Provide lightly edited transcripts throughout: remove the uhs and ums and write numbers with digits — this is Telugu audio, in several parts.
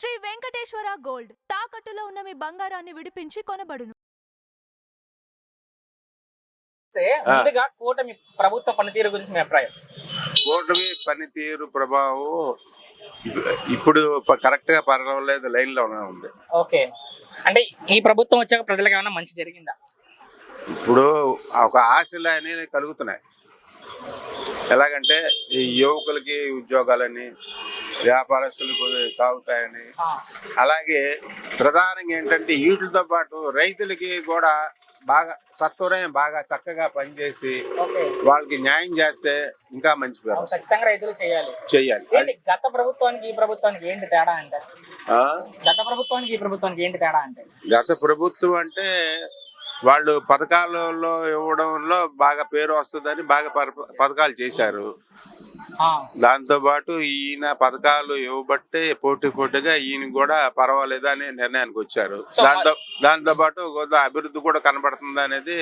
శ్రీ వెంకటేశ్వర గోల్డ్ తాకట్టులో ఉన్న మీ బంగారాన్ని విడిపించి కొనబడును. ముందుగా కూటమి ప్రభుత్వ పనితీరు గురించి మీ అభిప్రాయం? కూటమి పనితీరు ప్రభావం ఇప్పుడు కరెక్ట్ గా పర్వాలేదు, లైన్ లోనే ఉంది. ఓకే, అంటే ఈ ప్రభుత్వం వచ్చాక ప్రజలకు ఏమైనా మంచి జరిగిందా? ఇప్పుడు ఒక ఆశలు అనేవి కలుగుతున్నాయి. ఎలాగంటే ఈ యువకులకి ఉద్యోగాలని, వ్యాపారస్తులకు సాగుతాయని, అలాగే ప్రధానంగా ఏంటంటే వీటితో పాటు రైతులకి కూడా బాగా సత్వరం బాగా చక్కగా పనిచేసి వాళ్ళకి న్యాయం చేస్తే ఇంకా మంచి పేరు. ఖచ్చితంగా రైతులు చేయాలి. గత ప్రభుత్వానికి ఈ ప్రభుత్వానికి ఏంటి తేడా అంటే? గత ప్రభుత్వానికి ఈ ప్రభుత్వానికి ఏంటి తేడా అంటే? గత ప్రభుత్వం అంటే వాళ్ళు పథకాలలో ఇవ్వడంలో బాగా పేరు వస్తుందని బాగా పథకాలు చేశారు. దాంతో పాటు ఈయన పథకాలు ఇవ్వబట్టే పోటీగా ఈయన కూడా పర్వాలేదు అనే నిర్ణయానికి వచ్చారు. దాంతో పాటు అభివృద్ధి కూడా కనబడుతుంది అనేది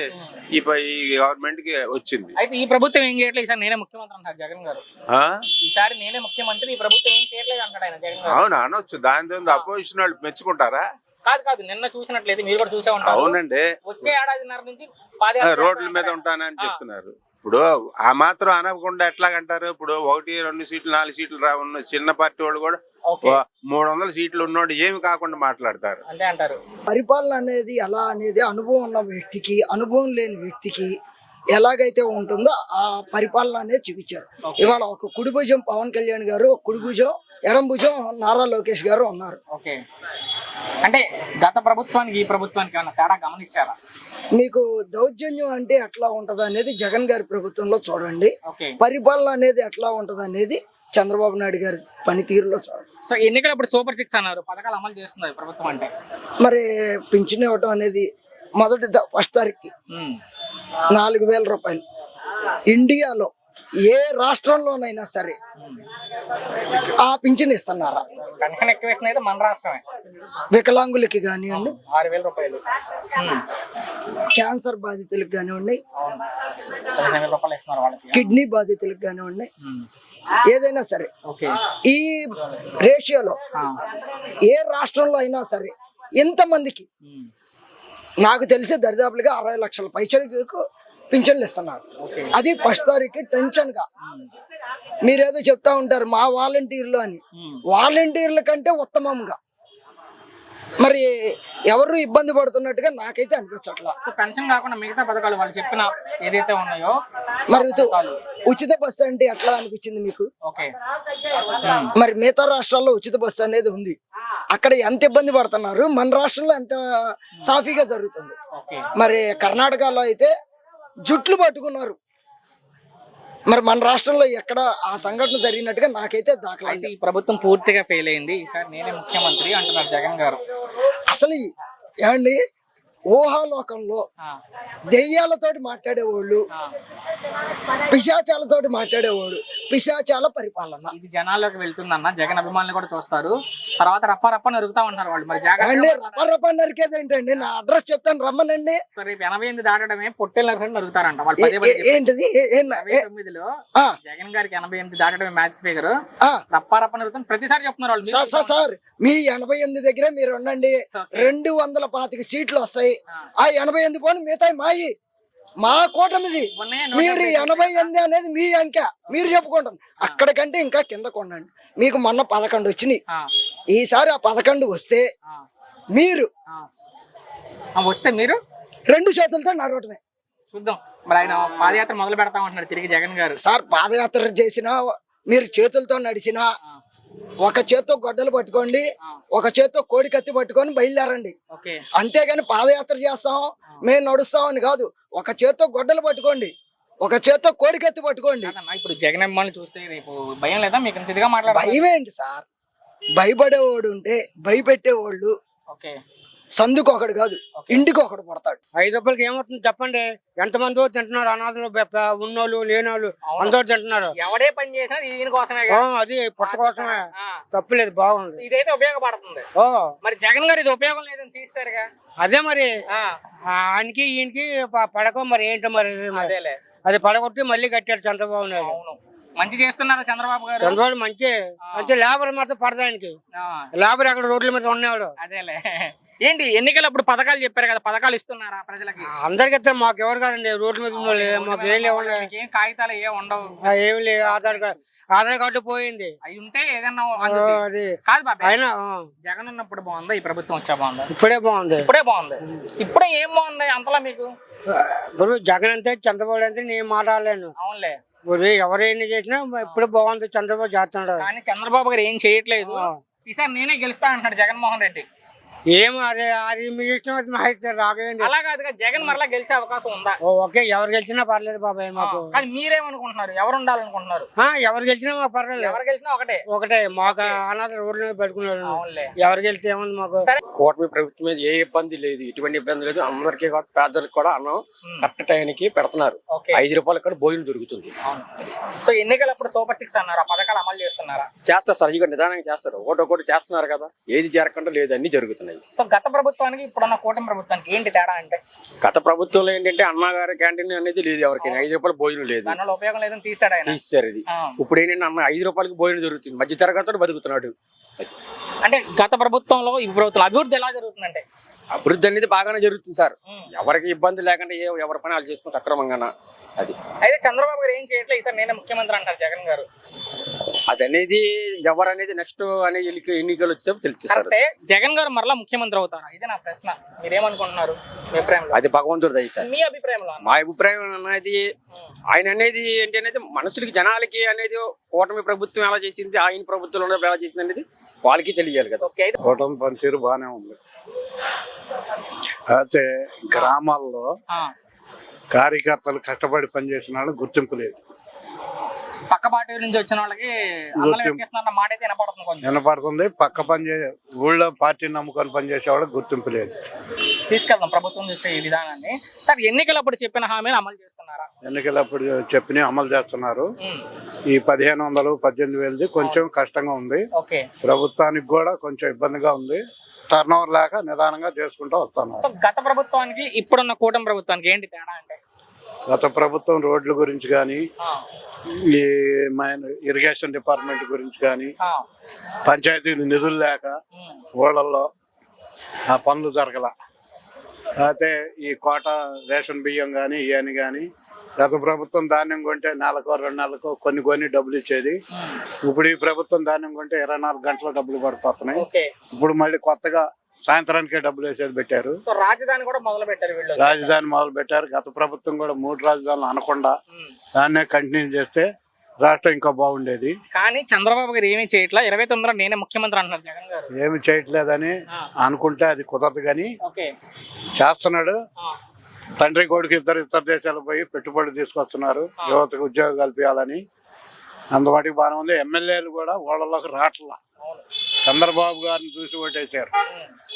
ఈ గవర్నమెంట్ కి వచ్చింది. అయితే ఈ ప్రభుత్వం ఏం చేయట్లేదు, ఈసారి నేనే ముఖ్యమంత్రి అంటారు జగన్ గారు. ఈసారి నేనే ముఖ్యమంత్రి, ఈ ప్రభుత్వం ఏం చేయట్లేదు అంటాడు ఆయన జగన్ గారు. అవును అనొచ్చు, దాని అపోజిషన్ వాళ్ళు మెచ్చుకుంటారా? కాదు, నిన్న చూసినట్లయితే మీరు కూడా చూసే ఉంటారు. అవునండి, వచ్చే ఏడాదిన్నర నుంచి రోడ్ల మీద ఉంటానని చెప్తున్నారు. ఇప్పుడు ఆ మాత్రం అనకుండా ఎట్లాగంటారు? ఇప్పుడు 1, 2 సీట్లు 4 సీట్లు ఉన్న చిన్న పార్టీ వాళ్ళు కూడా 300 సీట్లు ఉన్నోడు ఏమి కాకుండా మాట్లాడతారు అంటే అంటారు. పరిపాలన అనేది ఎలా అనేది అనుభవం ఉన్న వ్యక్తికి, అనుభవం లేని వ్యక్తికి ఎలాగైతే ఉంటుందో ఆ పరిపాలన అనేది చూపించారు. ఇవాళ ఒక కుడి భుజం పవన్ కళ్యాణ్ గారు, ఒక కుడి భుజం ఎడం భుజం నారా లోకేష్ గారు ఉన్నారు. ఓకే, అంటే గత ప్రభుత్వానికి ఈ ప్రభుత్వానికి ఏమైనా తేడా గమనించారా? మీకు దౌర్జన్యం అంటే ఎట్లా ఉంటది అనేది జగన్ గారి ప్రభుత్వంలో చూడండి, పరిపాలన అనేది ఎట్లా ఉంటది అనేది చంద్రబాబు నాయుడు గారి పనితీరులో చూడండి. సో ఎన్నికలు ఇప్పుడు సూపర్ 6 అన్నారు, పథకాలు అమలు చేస్తున్నారు ప్రభుత్వం. అంటే మరి పింఛన్ ఇవ్వటం అనేది మొదటి ఫస్ట్ తారీఖుకి 4,000 రూపాయలు. ఇండియాలో ఏ రాష్ట్రంలోనైనా సరే ఆ పింఛన్ ఇస్తున్నారా? పెన్షన్ ఎక్కువ ఇస్తుంది మన రాష్ట్రమే. వికలాంగులకి కానివ్వండి, 6,000 రూపాయలు. క్యాన్సర్ బాధితులకు కానివ్వండి, 15,000 రూపాయలు ఇస్తున్నారు వాళ్ళకి. కిడ్నీ బాధితులకు కానివ్వండి, ఏదైనా సరే ఈ రేషియోలో ఏ రాష్ట్రంలో అయినా సరే ఎంతమందికి నాకు తెలిసి దరిదాపులుగా 60 లక్షల పైచలకు పింఛన్లు ఇస్తున్నారు. అది ఫస్ట్ తారీఖు టెన్షన్ గా. మీరేదో చెప్తా ఉంటారు మా వాలంటీర్లు అని, వాలంటీర్ల కంటే ఉత్తమంగా మరి ఎవరు ఇబ్బంది పడుతున్నట్టుగా నాకైతే అనిపించట్లా. పెన్షన్ కాకుండా మిగతా పథకాలు వాళ్ళు చెప్పిన ఏదైతే ఉన్నాయో, మరి ఉచిత బస్సు అంటే ఎట్లా అనిపించింది మీకు? మరి మిగతా రాష్ట్రాల్లో ఉచిత బస్సు అనేది ఉంది, అక్కడ ఎంత ఇబ్బంది పడుతున్నారు, మన రాష్ట్రంలో ఎంత సాఫీగా జరుగుతుంది. మరి కర్ణాటకలో అయితే జుట్లు పట్టుకున్నారు, మరి మన రాష్ట్రంలో ఎక్కడ ఆ సంఘటన జరిగినట్టుగా నాకైతే దాఖలా. ఈ ప్రభుత్వం పూర్తిగా ఫెయిల్ అయింది, ఈసారి నేనే ముఖ్యమంత్రి అంటున్నారు జగన్ గారు. అసలు ఏమండి, ఊహాలోకంలో దెయ్యాలతోటి మాట్లాడేవాళ్ళు, పిశాచాలతోటి మాట్లాడేవాడు, పిశాచాల పరిపాలన. ఇది జనాల్లోకి వెళ్తుందన్న, జగన్ అభిమానులు కూడా చూస్తారు. తర్వాత రప్ప నరుకుతా ఉంటారు వాళ్ళు. మరి రప్ప నరికేది ఏంటండి? నా అడ్రస్ చెప్తాను, రమ్మనండి. సరే, 88 దాటడమే పొట్టేళ్ళ నరుకుతారంట వాళ్ళు. ఏంటిది? 89లో జగన్ గారికి 88 దాటడమే మ్యాజిక్ ఫిగర్. రప్ప నరుకుతాను ప్రతిసారి చెప్తున్నారు వాళ్ళు. సార్ మీ 88 దగ్గరే మీరు ఉండండి, 225 సీట్లు వస్తాయి. ఆ 88 పోని మిగతా మాయి, మా కూటమిది. మీరు 88 అనేది మీ అంకె, మీరు చెప్పుకుంటారు. అక్కడికంటే ఇంకా కింద కొండండి. మీకు మొన్న 11 వచ్చినాయి, ఈసారి ఆ 11 వస్తే మీరు 2 చేతులతో నడవటమే. చూద్దాం, మరి ఆయన పాదయాత్ర మొదలు పెడతామంటున్నారు తిరిగి జగన్ గారు. సార్, పాదయాత్ర చేసినా మీరు చేతులతో నడిచినా, ఒక చేత్తో గొడ్డలు పట్టుకోండి, ఒక చేత్తో కోడి కత్తి పట్టుకొని బయలుదేరండి. అంతేగాని పాదయాత్ర చేస్తాం మేము నడుస్తాం అని కాదు. ఒక చేత్తో గొడ్డలు పట్టుకోండి, ఒక చేత్తో కోడి కత్తి పట్టుకోండి. ఇప్పుడు జగన్ అమ్మాయిని చూస్తే రేపు భయం లేదా మీకు? భయం ఏంటి సార్? భయపడేవాడు ఉంటే భయపెట్టేవాళ్ళు సందుకు ఒకడు కాదు, ఇంటికి ఒకడు పడతాడు. 5 రూపాయలకి ఏమవుతుంది చెప్పండి? ఎంతమంది తింటున్నారు, అనాథలు, ఉన్నోళ్ళు లేనోళ్ళు అందరూ తింటున్నారు. ఎవడే పని చేసినా దీనికోసమే, అది పుట్ట కోసమే, తప్పులేదు, బాగుంది. ఇదైతే ఉపయోగపడుతుంది. మరి జగన్ గారు ఇది ఉపయోగం లేదని తీస్తారుగా. అదే మరి ఆయనకి ఈయనకి పడక మరి ఏంటో మరి అది పడగొట్టి మళ్ళీ కట్టాడు చంద్రబాబు నాయుడు. మంచి చేస్తున్నారా చంద్రబాబు గారు? చంద్రబాబు మంచి మంచి లేబర్ మాత్రం పడదా ఆయనకి. ఆ, లేబర్ అక్కడ రోడ్ల మీద ఉండేవాడు. అదేలే. ఏంటి ఎన్నికలప్పుడు పథకాలు చెప్పారు కదా, పథకాలు ఇస్తున్నారా ప్రజలకి? అందరికి ఇస్తారు, మాకు ఎవరు కాదండి. రోడ్ల మీద ఉన్న మాకు ఏం లేవండి. ఏం కాగితాలు ఏ ఉండవు? ఏమి లేదు. ఆధార్ కార్డు పోయింది. అవి ఉంటే ఏదన్నా అందుద్ది. అది కాదు బాబాయ్, అయినా జగన్ ఉన్నప్పుడు బాగుందా, ఈ ప్రభుత్వం వచ్చా బాగుందా? ఇప్పుడే బాగుంది. ఇప్పుడే బాగుంది. ఇప్పుడే ఏం బాగుంది అంతలా మీకు? ఇప్పుడు జగన్ అంతే చంద్రబాబు అంతే నేను మాట్లాడలేను. అవునులే. ఇప్పుడు ఎవరైనా చేసినా ఇప్పుడే బాగుంది. చంద్రబాబు చేస్తున్నాడు. కానీ చంద్రబాబు గారు ఏం చేయట్లేదు. ఈసారి నేనే గెలుస్తా అంటున్నాడు జగన్మోహన్ రెడ్డి. ఏమో అది మీ ఇష్టం. అది మా ఇష్టం. రాగండి. అలా కాదుగా, జగన్ మరలా గెలిచే అవకాశం ఉందా? ఓకే, ఎవరు గెలిచినా పర్లేదు బాబాయ్ మాకు. కానీ మీరేమనుకుంటున్నారు, ఎవరు ఉండాలనుకుంటున్నారు? ఎవరు గెలిచినా మాకు పర్లేదు. ఎవరు గెలిచినా ఒకటే. ఒకటే మాకు అనాథ రోడ్ల మీద పెట్టుకున్నాడు. అవునులే. ఎవరు గెలిస్తే ఏముంది మాకు. కూటమి ప్రభుత్వం మీద ఏ ఇబ్బంది లేదు, ఎటువంటి ఇబ్బంది లేదు. అందరికీ కూడా పేదలకు కూడా అన్నం కరెక్ట్ టైంకి పెడుతున్నారు. ఓకే. 5 రూపాయలకు కూడా భోజనం దొరుకుతుంది. అవును. సో ఎన్నికలప్పుడు సూపర్ 6 అన్నారు, ఆ పథకాలు అమలు చేస్తున్నారా? చేస్తారు సార్, ఇక నిదానంగా చేస్తారు. ఒకటి చేస్తున్నారు కదా, ఏది జరగకుండా లేదు, అన్ని జరుగుతున్నాయి. సో గత ప్రభుత్వానికి ఇప్పుడున్న కూటమి ప్రభుత్వానికి ఏంటి తేడా అంటే? గత ప్రభుత్వంలో ఏంటంటే అన్నగారి క్యాంటీన్ అనేది లేదు, ఎవరికి 5 రూపాయల భోజనం లేదు, దానివల్ల ఉపయోగం లేదని తీసాడు ఆయన. తీసేశారు ఇది. ఇప్పుడు ఏంటంటే అన్న 5 రూపాయలకి భోజనం దొరుకుతుంది, మధ్య తరగతితో బతుకుతున్నాడు. అంటే గత ప్రభుత్వంలో ఈ ప్రభుత్వం అభివృద్ధి ఎలా జరుగుతుందంటే? అభివృద్ధి అనేది బాగానే జరుగుతుంది సార్, ఎవరికి ఇబ్బంది లేకుండా ఎవరి పని వాళ్ళు చేసుకుని సక్రమంగా. అది అయితే చంద్రబాబు గారు ఏం చేయట్లేదు, ఈసారి నేనే ముఖ్యమంత్రి అంటారు జగన్ గారు. అదనేది ఎవరనేది నెక్స్ట్ అనే ఎన్నికలు వచ్చే తెలుస్తుంది సార్. అంటే జగన్ గారు మరలా ముఖ్యమంత్రి అవుతారా? ఇదే నా ప్రశ్న. మీరేమనుకుంటున్నారు మీ అభిప్రాయంలో? అది భగవంతుడి దయ సార్. మీ అభిప్రాయంలో? మా అభిప్రాయం అనేది ఆయన అనేది ఏంటి అనేది మనుషులకి జనాలకి అనేది కూటమి ప్రభుత్వం ఎలా చేసింది, ఆయన ప్రభుత్వం ఎలా చేసింది అనేది వాళ్ళకి తెలియాలి కదా. ఓకే. కూటమి పనితీరు బాగానే ఉంది. అయితే గ్రామాల్లో కార్యకర్తలు కష్టపడి పనిచేసిన వాళ్ళకి గుర్తింపు లేదు. పక్క పార్టీ నుంచి వచ్చిన వాళ్ళకి మాట అయితే వినపడుతుంది, కొంచెం వినపడుతుంది. పక్క ఊళ్ళో పార్టీని నమ్ముకొని పనిచేసే వాళ్ళకి గుర్తింపు లేదు. తీసుకెళ్దాం ప్రభుత్వం చూస్తే ఈ విధానాన్ని. సార్ ఎన్నికలప్పుడు చెప్పిన హామీలు అమలు చేస్తున్నారా? ఎన్నికలప్పుడు చెప్పిన అమలు చేస్తున్నారు. ఈ 1500, 18,000 కొంచెం కష్టంగా ఉంది. ఓకే. ప్రభుత్వానికి కూడా కొంచెం ఇబ్బందిగా ఉంది. టర్న్ ఓవర్ లేక నిదానంగా చేసుకుంటూ వస్తున్నారు. సో గత ప్రభుత్వానికి ఇప్పుడున్న కూటమి ప్రభుత్వానికి ఏంటి తేడా అంటే? గత ప్రభుత్వం రోడ్ల గురించి కానీ, ఈ ఇరిగేషన్ డిపార్ట్మెంట్ గురించి కానీ, పంచాయతీ నిధులు లేక ఊళ్ళల్లో ఆ పనులు జరగల. అయితే ఈ కోట రేషన్ బియ్యం కానీ ఇవన్నీ కానీ గత ప్రభుత్వం ధాన్యం కొంటే నెలకో 2 నెలలకో కొన్ని డబ్బులు ఇచ్చేది. ఇప్పుడు ఈ ప్రభుత్వం ధాన్యం కొంటే 24 గంటల డబ్బులు పడిపోతున్నాయి. ఇప్పుడు మళ్ళీ కొత్తగా సాయంత్రానికే డబ్బులు వేసేది పెట్టారు. రాజధాని కూడా మొదలు పెట్టారు వీళ్ళు. రాజధాని మొదలు పెట్టారు. గత ప్రభుత్వం కూడా 3 రాజధానులు అనకుండా దాన్నే కంటిన్యూ చేస్తే రాష్ట్రం ఇంకా బాగుండేది. కానీ చంద్రబాబు గారు ఏమీ చేయట్లా. 29 నేనే ముఖ్యమంత్రి అంటున్నారు జగన్ గారు. ఏమి చేయట్లేదని అనుకుంటే అది కుదరదు కానీ చేస్తున్నాడు. తండ్రి కొడుకు ఇద్దరు దేశాలకు పోయి పెట్టుబడులు తీసుకొస్తున్నారు, యువతకు ఉద్యోగం కల్పించాలని. అందుబాటుకి బాగానే ఉంది. ఎమ్మెల్యేలు కూడా ఊళ్ళలోకి రావట్లా. చంద్రబాబు గారిని చూసి ఓటేశారు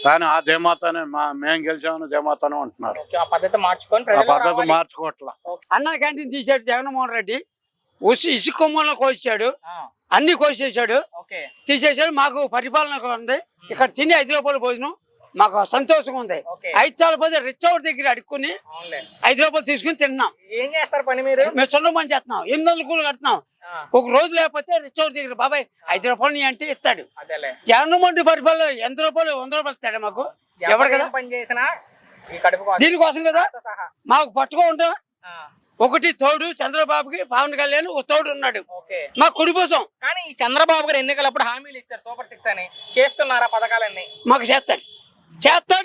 కానీ ఆ ధీమాతోనే మేము గెలిచామని ధీమాతోనే ఉంటున్నారు. ఆ పద్ధతి మార్చుకోవట్లా. అన్న క్యాంటీన్ తీసాడు జగన్మోహన్ రెడ్డి. ఇసుక కొమ్మలను కోసాడు, అన్ని కోసేసాడు, తీసేసాడు. మాకు పరిపాలన ఉంది. ఇక్కడ తిని 5 రూపాయలు భోజనం మాకు సంతోషంగా ఉంది. 5 సార్లు పోతే రిచౌట్ దగ్గర అడుక్కుని 5 రూపాయలు తీసుకుని తిన్నాం. ఏం చేస్తారు పని మీరు? మేము సొంత పని చేస్తున్నాం. 800 కూలు కడుతున్నాం. ఒక రోజు లేకపోతే రిచౌట్ దగ్గర బాబాయ్ 5 రూపాయలు నీ అంటే ఇస్తాడు. జగన్మోహన్ రెడ్డి పరిపాలన 100 రూపాయలు 100 రూపాయలు ఇస్తాడు మాకు. ఎవరు కదా దీనికోసం కదా మాకు పట్టుకుంటా. ఒకటి తోడు చంద్రబాబుకి, పవన్ కళ్యాణ్ ఒక తోడు ఉన్నాడు మా కుడి కోసం. కానీ ఈ చంద్రబాబు గారు ఎన్నికలప్పుడు హామీలు ఇచ్చారు సూపర్ 6 అని. చేస్తున్నారా పథకాలన్నీ? మాకు చేస్తాడు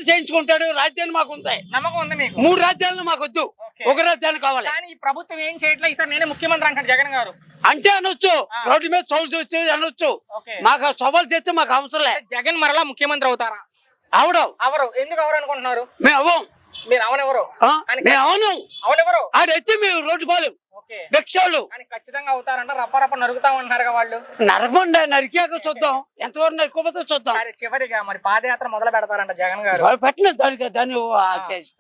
చేయించుకుంటాడు. రాజ్యాన్ని మాకు ఉంటాయి. నమ్మకం ఉంది మీకు? 3 రాజ్యాలను మాకు వద్దు, ఒక రాజ్యాన్ని కావాలి. కానీ ఈ ప్రభుత్వం ఏం చేయట్లేదు. ఈసారి నేనే ముఖ్యమంత్రి అంటాడు జగన్ గారు. అంటే అనొచ్చు, రోడ్డు మీద చౌలు చూసి అనొచ్చు. మాకు సవాల్ చేస్తే మాకు అవసరం లేదు. జగన్ మరలా ముఖ్యమంత్రి అవుతారా? అవరు. ఎందుకు అవరు అనుకుంటున్నారు? మేము అవ్వం. మీరు అవనెవరు? అవనెవరు ఆడెత్తి మేము రోడ్డు పోలేం. భిక్షాలు ఖచ్చితంగా అవుతారంట. రప్ప నరుకుతామంటున్నారు వాళ్ళు. నరకమండి, నరికాక చూద్దాం. ఎంతవరకు నరుకోపోతే చూద్దాం. చివరిగా మరి పాదయాత్ర మొదలు పెడతారంట జగన్ గారు. పెట్టిన దాన్ని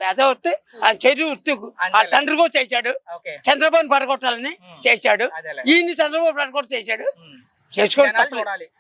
పేద వృత్తి చెడు వృత్తి ఆ తండ్రి కూడా చేశాడు. చంద్రబాబు పడగొట్టాలని చేశాడు. ఈయన్ని చంద్రబాబు పడగొట్ట చేశాడు. చేసుకోవాలి.